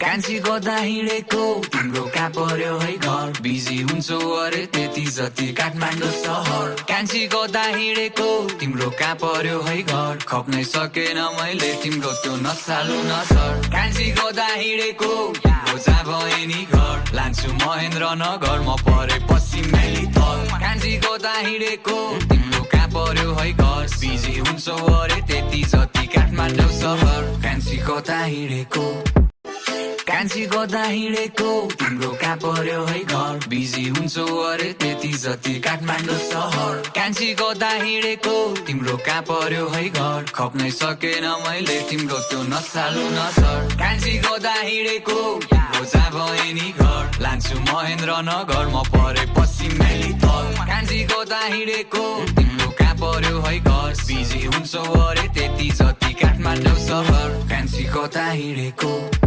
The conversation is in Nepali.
कान्छी कता हिँडेको तिम्रो कहाँ पर्यो है घर बिजी हुन्छौ अरे त्यति जति काठमाडौँ सहर कान्छी कता हिँडेको तिम्रो कहाँ पर्यो है घर खप्नै सकेन मैले तिम्रो त्यो नसालु नसर कान्छी कता हिँडेको तिम्रो जहाँ भए नि घर लान्छु महेन्द्र नगर म परे पश्चिमेली थल कान्छी कता हिँडेको तिम्रो कहाँ पर्यो है घर बिजी हुन्छौ अरे त्यति जति काठमाडौँ सहर कान्छी कता हिँडेको कान्छी कता हिँडेको तिम्रो कहाँ पर्यो है घर बिजी हुन्छौ अरे त्यति जति काठमाडौँ सहर कान्छी कता हिँडेको तिम्रो कहाँ पर्यो है घर खप्नै सकेन मैले तिम्रो त्यो नसालु नसर कान्छी कता हिँडेको तिम्रो जहाँ भए नि घर लान्छु महेन्द्र नगर म परे पश्चिमेली थल कान्छी कता हिँडेको तिम्रो कहाँ पर्यो है घर बिजी हुन्छौ अरे त्यति जति काठमाडौँ सहर कान्छी कता हिँडेको